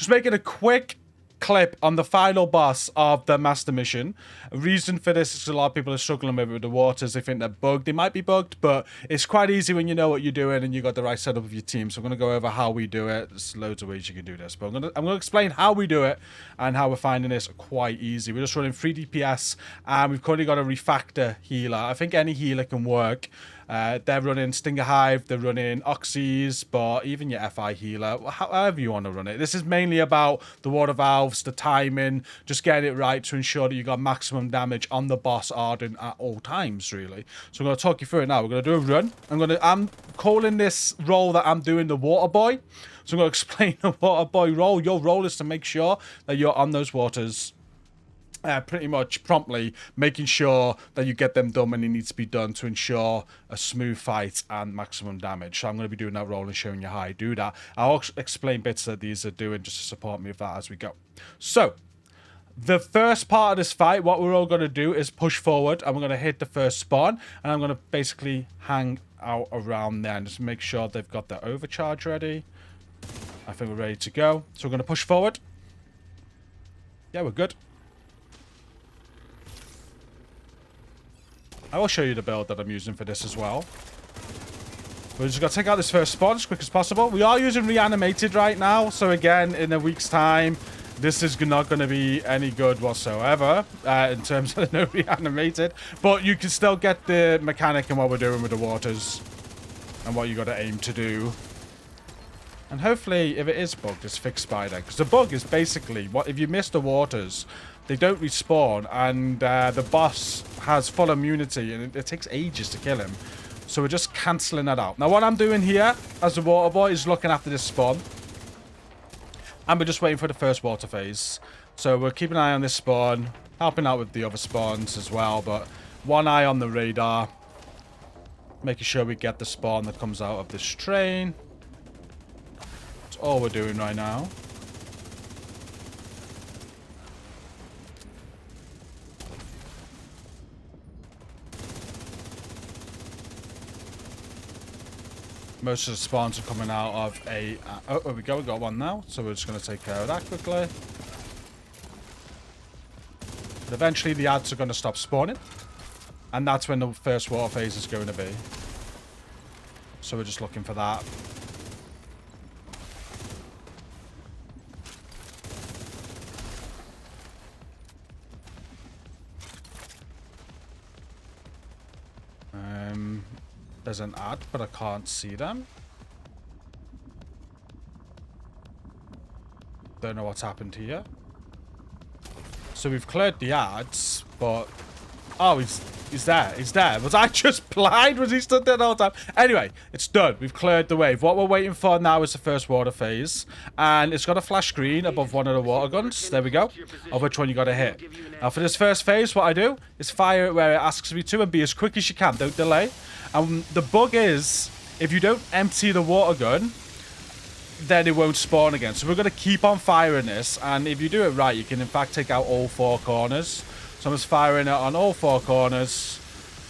just making a quick clip on the final boss of the master mission. A reason for this is a lot of people are struggling with the waters. They think they're bugged. They might be bugged, but it's quite easy when you know what you're doing and you got the right setup of your team. So I'm going to go over how we do it. There's loads of ways you can do this, but I'm going to explain how we do it and how we're finding this quite easy. We're just running 3 DPS and we've currently got a refactor healer. I think any healer can work. They're running Stinger Hive, they're running Oxys, but even your FI healer, however you want to run it. This is mainly about the water valves, the timing, just getting it right to ensure that you got maximum damage on the boss Arden at all times, really. So I'm going to talk you through it now. We're going to do a run. I'm calling this role that I'm doing the water boy. So I'm going to explain the water boy role. Your role is to make sure that you're on those waters pretty much promptly, making sure that you get them done when they need to be done to ensure a smooth fight and maximum damage. So I'm going to be doing that role and showing you how I do that. I'll explain bits that these are doing just to support me with that as we go. So the first part of this fight, what we're all going to do is push forward and we're going to hit the first spawn and I'm going to basically hang out around there and just make sure they've got their overcharge ready. I think we're ready to go. So we're going to push forward. Yeah, we're good. I will show you the build that I'm using for this as well. We're just going to take out this first spawn as quick as possible. We are using reanimated right now. So again, in a week's time, this is not going to be any good whatsoever in terms of no reanimated. But you can still get the mechanic in what we're doing with the waters and what you got to aim to do. And hopefully, if it is bugged, it's fixed by then. Because the bug is basically, what if you miss the waters, they don't respawn, and the boss has full immunity, and it takes ages to kill him. So we're just cancelling that out. Now, what I'm doing here, as a water boy, is looking after this spawn. And we're just waiting for the first water phase. So we're keeping an eye on this spawn, helping out with the other spawns as well, but one eye on the radar. Making sure we get the spawn that comes out of this train. That's all we're doing right now. Most of the spawns are coming out of a... oh, there we go. We got one now. So we're just going to take care of that quickly. But eventually, the ads are going to stop spawning. And that's when the first water phase is going to be. So we're just looking for that. There's an ad, but I can't see them. Don't know what's happened here. So we've cleared the ads, but... oh, he's there. He's there. Was I just blind? Was he stood there the whole time? Anyway, it's done. We've cleared the wave. What we're waiting for now is the first water phase. And it's got a flash screen above one of the water guns. There we go. Of which one you got to hit. Now, for this first phase, what I do is fire it where it asks me to and be as quick as you can. Don't delay. And the bug is, if you don't empty the water gun, then it won't spawn again. So we're going to keep on firing this. And if you do it right, you can, in fact, take out all 4 corners. So I'm just firing it on all 4 corners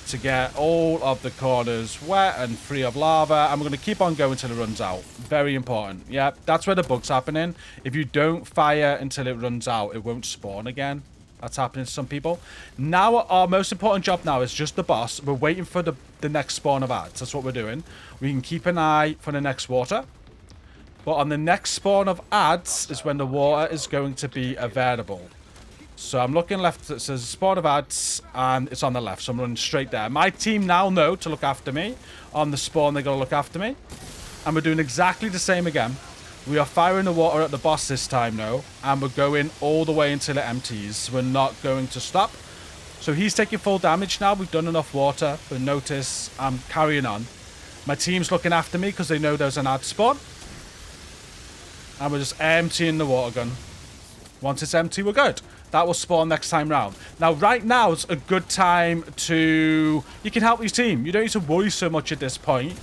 to get all of the corners wet and free of lava. And we're going to keep on going until it runs out. Very important. Yeah, that's where the bug's happening. If you don't fire until it runs out, it won't spawn again. That's happening to some people. Now, our most important job now is just the boss. We're waiting for the next spawn of ads. That's what we're doing. We can keep an eye for the next water. But on the next spawn of ads is when the water is going to be available. So I'm looking left. It says spawn of ads, and it's on the left. So I'm running straight there. My team now know to look after me. On the spawn, they're going to look after me. And we're doing exactly the same again. We are firing the water at the boss this time now. And we're going all the way until it empties. We're not going to stop. So he's taking full damage now. We've done enough water. But notice I'm carrying on. My team's looking after me because they know there's an ad spawn. And we're just emptying the water gun. Once it's empty, we're good. That will spawn next time round. Now, right now is a good time to... you can help your team. You don't need to worry so much at this point.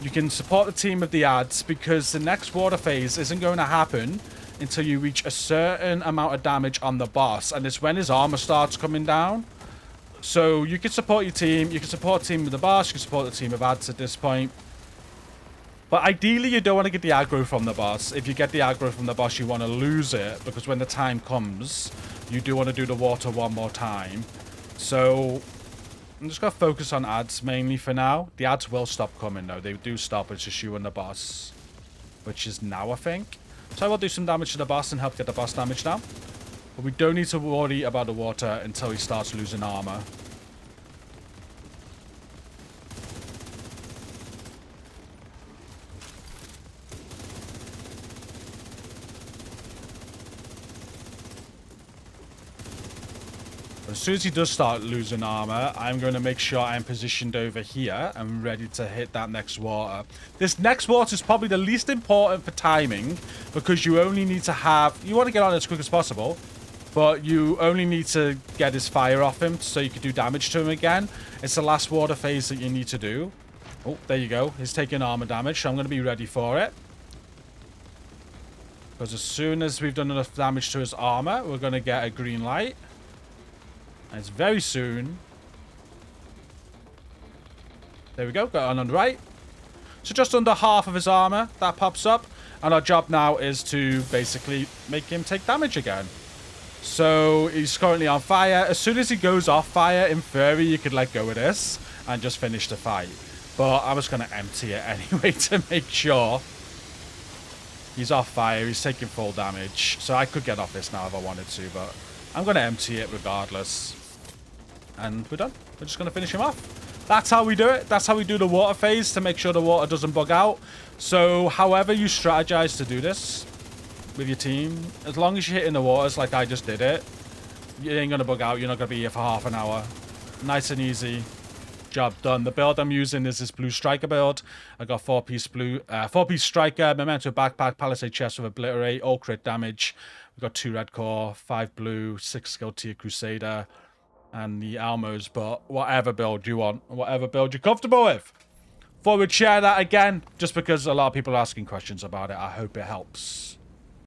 You can support the team with the ads because the next water phase isn't going to happen until you reach a certain amount of damage on the boss. And it's when his armor starts coming down. So you can support your team. You can support the team with the boss. You can support the team with ads at this point. But ideally, you don't want to get the aggro from the boss. If you get the aggro from the boss, you want to lose it, because when the time comes, you do want to do the water one more time. So I'm just going to focus on ads mainly for now. The ads will stop coming, though. They do stop. It's just you and the boss, which is now, I think. So I will do some damage to the boss and help get the boss damage down. But we don't need to worry about the water until he starts losing armor. As soon as he does start losing armor, I'm going to make sure I'm positioned over here and ready to hit that next water. This next water is probably the least important for timing, because you only need to have... You want to get on as quick as possible, but you only need to get his fire off him so you can do damage to him again. It's the last water phase that you need to do. Oh, there you go. He's taking armor damage, so I'm going to be ready for it. Because as soon as we've done enough damage to his armor, we're going to get a green light. And it's very soon. There we go. Got on the right. So just under half of his armor. That pops up. And our job now is to basically make him take damage again. So he's currently on fire. As soon as he goes off fire, in theory, you could let go of this and just finish the fight. But I'm just going to empty it anyway to make sure. He's off fire. He's taking full damage. So I could get off this now if I wanted to. But I'm going to empty it regardless. And we're done. We're just going to finish him off. That's how we do it. That's how we do the water phase to make sure the water doesn't bug out. So however you strategize to do this with your team, as long as you're hitting the waters like I just did it, you ain't going to bug out. You're not going to be here for half an hour. Nice and easy. Job done. The build I'm using is this blue striker build. I got 4-piece blue, 4-piece striker, memento backpack, palisade chest with obliterate, all crit damage. We've got 2 red core, 5 blue, 6 skill tier crusader, and the Almos. But whatever build you want, whatever build you're comfortable with. Thought we'd share that again, just because a lot of people are asking questions about it. I hope it helps.